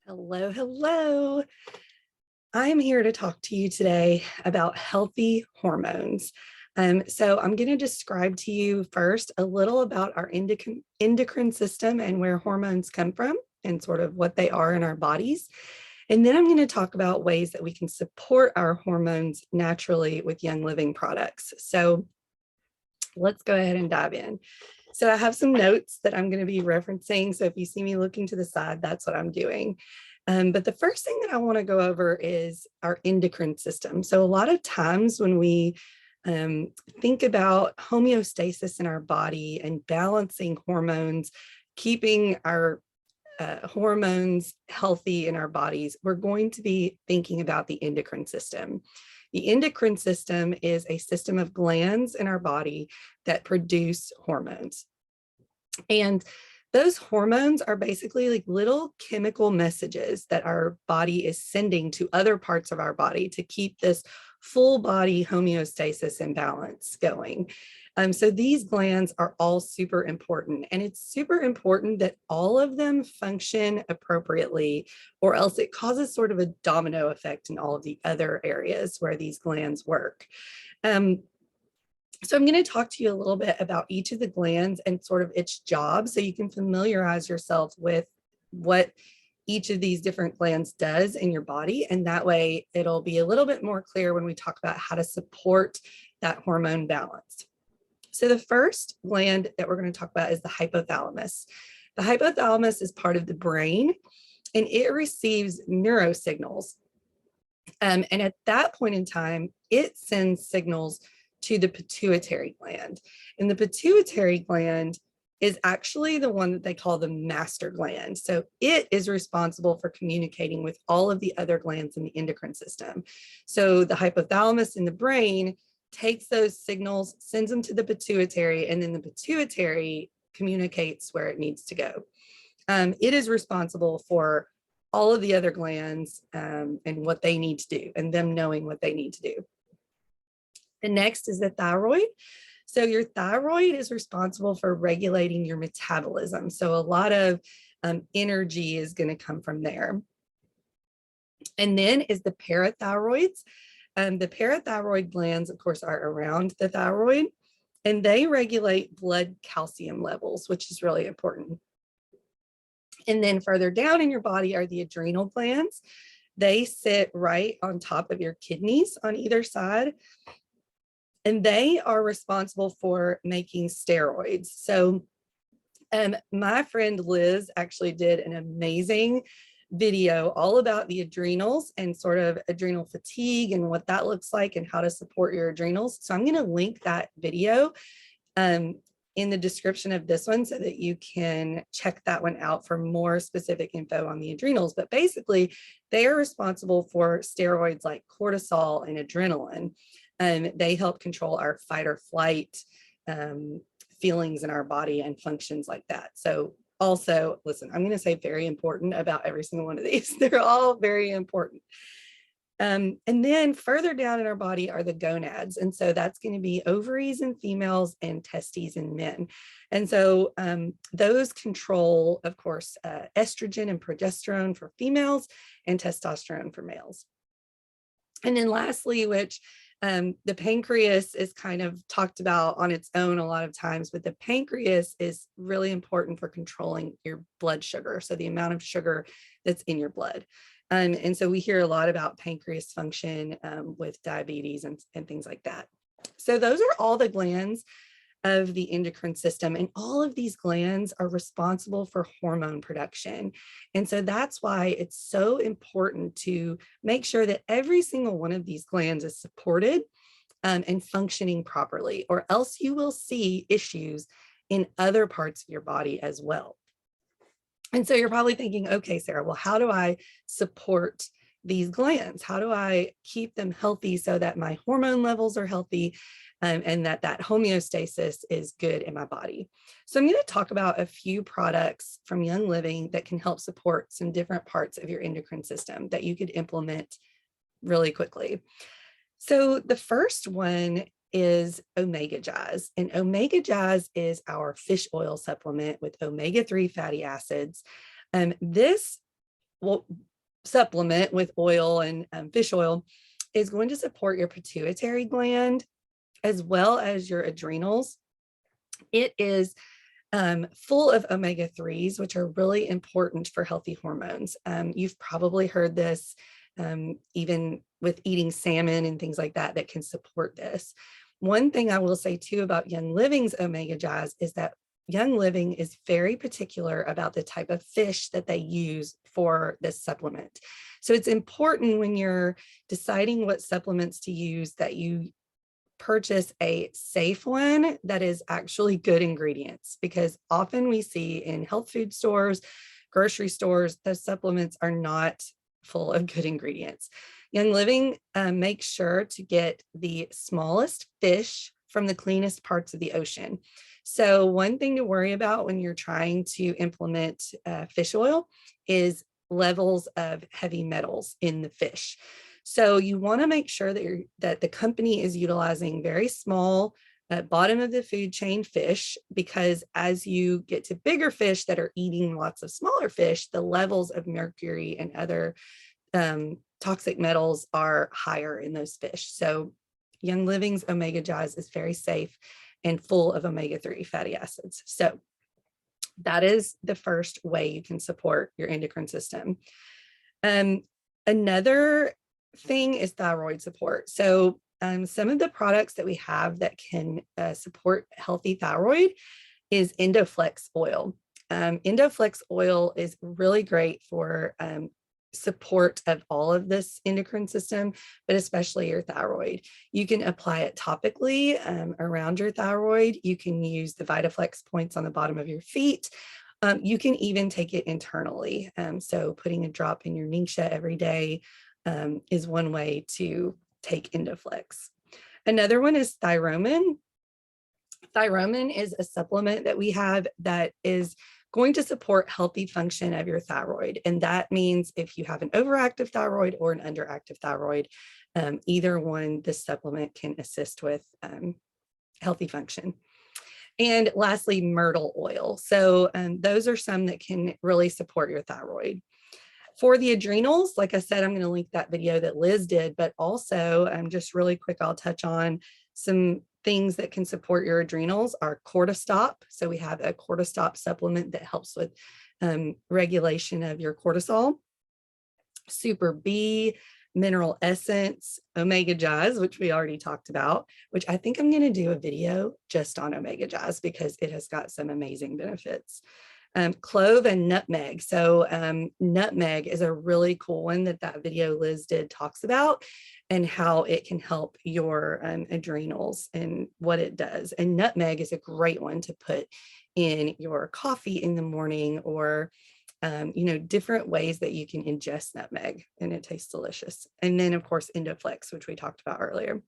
Hello, hello. I'm here to talk to you today about healthy hormones. So I'm going to describe to you first a little about our endocrine system and where hormones come from and sort of what they are in our bodies. And then I'm going to talk about ways that we can support our hormones naturally with Young Living products. So let's go ahead and dive in. So I have some notes that I'm going to be referencing. So if you see me looking to the side, that's what I'm doing. But the first thing that I want to go over is our endocrine system. So a lot of times when we think about homeostasis in our body and balancing hormones, keeping our hormones healthy in our bodies, we're going to be thinking about the endocrine system. The endocrine system is a system of glands in our body that produce hormones. And those hormones are basically like little chemical messages that our body is sending to other parts of our body to keep this full body homeostasis and balance going. So these glands are all super important, and it's super important that all of them function appropriately, or else it causes sort of a domino effect in all of the other areas where these glands work. So I'm going to talk to you a little bit about each of the glands and sort of its job, so you can familiarize yourself with what each of these different glands does in your body. And that way it'll be a little bit more clear when we talk about how to support that hormone balance. So the first gland that we're going to talk about is the hypothalamus. The hypothalamus is part of the brain, and it receives neurosignals. And at that point in time, it sends signals to the pituitary gland. And the pituitary gland is actually the one that they call the master gland. So it is responsible for communicating with all of the other glands in the endocrine system. So the hypothalamus in the brain takes those signals, sends them to the pituitary, and then the pituitary communicates where it needs to go. It is responsible for all of the other glands and what they need to do, and them knowing what they need to do. The next is the thyroid. So your thyroid is responsible for regulating your metabolism. So a lot of energy is going to come from there. And then is the parathyroids. The parathyroid glands, of course, are around the thyroid, and they regulate blood calcium levels, which is really important. And then further down in your body are the adrenal glands. They sit right on top of your kidneys on either side, and they are responsible for making steroids. So my friend Liz actually did an amazing video all about the adrenals and sort of adrenal fatigue and what that looks like and how to support your adrenals. So I'm going to link that video in the description of this one so that you can check that one out for more specific info on the adrenals. But basically, they are responsible for steroids like cortisol and adrenaline. They help control our fight or flight feelings in our body and functions like that. So also, listen, I'm going to say very important about every single one of these. They're all very important. And then further down in our body are the gonads. And so that's going to be ovaries in females and testes in men. And so those control, of course, estrogen and progesterone for females and testosterone for males. And then lastly, which the pancreas is kind of talked about on its own a lot of times, but the pancreas is really important for controlling your blood sugar. So the amount of sugar that's in your blood. And so we hear a lot about pancreas function with diabetes and things like that. So those are all the glands of the endocrine system, and all of these glands are responsible for hormone production. And so that's why it's so important to make sure that every single one of these glands is supported and functioning properly, or else you will see issues in other parts of your body as well. And so you're probably thinking, okay, Sarah, well, how do I support these glands? How do I keep them healthy so that my hormone levels are healthy and that homeostasis is good in my body? So I'm going to talk about a few products from Young Living that can help support some different parts of your endocrine system that you could implement really quickly. So the first one is Omega Jazz, and Omega Jazz is our fish oil supplement with omega-3 fatty acids. This supplement with oil and fish oil is going to support your pituitary gland as well as your adrenals. It is full of omega-3s, which are really important for healthy hormones. You've probably heard this even with eating salmon and things like that can support this. One thing I will say too about Young Living's Omega Jazz is that Young Living is very particular about the type of fish that they use for this supplement. So it's important when you're deciding what supplements to use that you purchase a safe one that is actually good ingredients, because often we see in health food stores, grocery stores, those supplements are not full of good ingredients. Young Living makes sure to get the smallest fish from the cleanest parts of the ocean. So one thing to worry about when you're trying to implement fish oil is levels of heavy metals in the fish. So you want to make sure that the company is utilizing very small bottom of the food chain fish, because as you get to bigger fish that are eating lots of smaller fish, the levels of mercury and other toxic metals are higher in those fish. So Young Living's Omega Jazz is very safe and full of omega-3 fatty acids. So that is the first way you can support your endocrine system. Another thing is thyroid support. So some of the products that we have that can support healthy thyroid is Endoflex oil. Endoflex oil is really great for support of all of this endocrine system, but especially your thyroid. You can apply it topically around your thyroid. You can use the VitaFlex points on the bottom of your feet. You can even take it internally. So putting a drop in your Ningxia every day is one way to take Endoflex. Another one is Thyromin. Thyromin is a supplement that we have that is going to support healthy function of your thyroid. And that means if you have an overactive thyroid or an underactive thyroid, either one, this supplement can assist with healthy function. And lastly, myrtle oil. So those are some that can really support your thyroid. For the adrenals, like I said, I'm going to link that video that Liz did, but also just really quick, I'll touch on some things that can support your adrenals are cortisol. So we have a cortisol supplement that helps with regulation of your cortisol, Super B, mineral essence, Omega Jazz, which we already talked about, which I think I'm going to do a video just on Omega Jazz because it has got some amazing benefits. Clove and nutmeg. So nutmeg is a really cool one that video Liz did talks about, and how it can help your adrenals and what it does. And nutmeg is a great one to put in your coffee in the morning, or different ways that you can ingest nutmeg, and it tastes delicious. And then of course Endoflex, which we talked about earlier.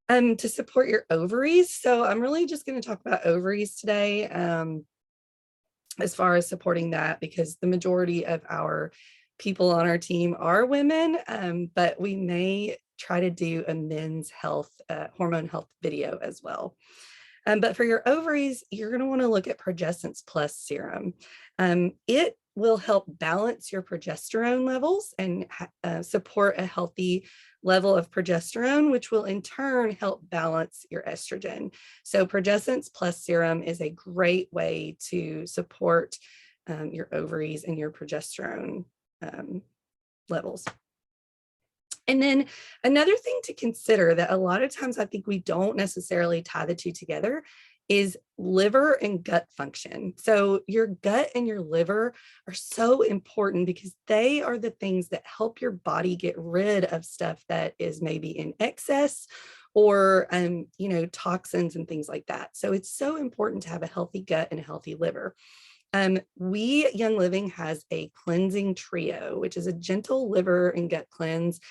To support your ovaries. So I'm really just going to talk about ovaries today. As far as supporting that, because the majority of our people on our team are women, but we may try to do a men's health, hormone health video as well. But for your ovaries, you're going to want to look at Progessence Plus serum. It will help balance your progesterone levels and support a healthy level of progesterone, which will in turn help balance your estrogen. So Progessence Plus serum is a great way to support your ovaries and your progesterone levels. And then another thing to consider that a lot of times I think we don't necessarily tie the two together is liver and gut function. So your gut and your liver are so important because they are the things that help your body get rid of stuff that is maybe in excess, or toxins and things like that. So it's so important to have a healthy gut and a healthy liver. Young Living has a cleansing trio, which is a gentle liver and gut cleanse.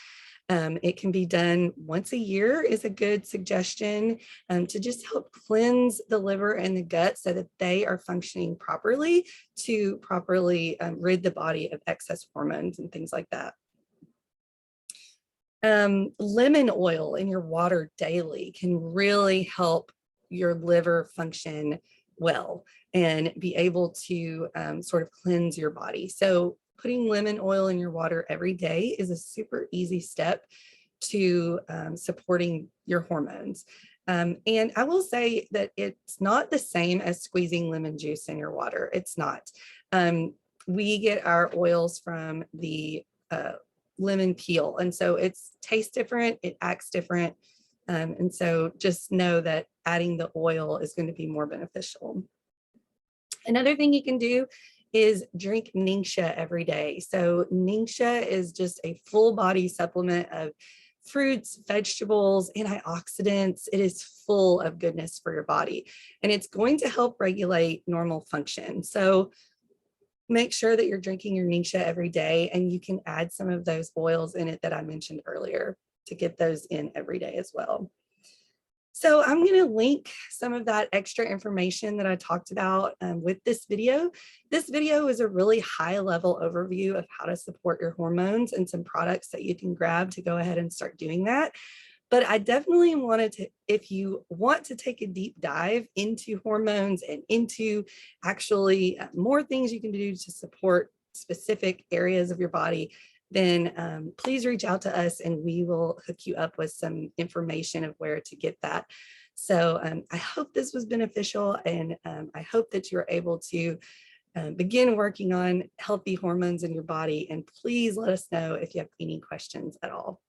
It can be done once a year is a good suggestion, to just help cleanse the liver and the gut so that they are functioning properly to properly rid the body of excess hormones and things like that. Lemon oil in your water daily can really help your liver function well and be able to sort of cleanse your body. So putting lemon oil in your water every day is a super easy step to supporting your hormones. And I will say that it's not the same as squeezing lemon juice in your water. It's not. We get our oils from the lemon peel, and so it tastes different, it acts different. And so just know that adding the oil is going to be more beneficial. Another thing you can do is drink Ningxia every day. So Ningxia is just a full body supplement of fruits, vegetables, antioxidants. It is full of goodness for your body, and it's going to help regulate normal function. So make sure that you're drinking your Ningxia every day, and you can add some of those oils in it that I mentioned earlier to get those in every day as well. So I'm going to link some of that extra information that I talked about with this video. This video is a really high level overview of how to support your hormones and some products that you can grab to go ahead and start doing that. But I definitely wanted to, if you want to take a deep dive into hormones and into actually more things you can do to support specific areas of your body, then please reach out to us and we will hook you up with some information of where to get that. So I hope this was beneficial, and I hope that you're able to begin working on healthy hormones in your body. And please let us know if you have any questions at all.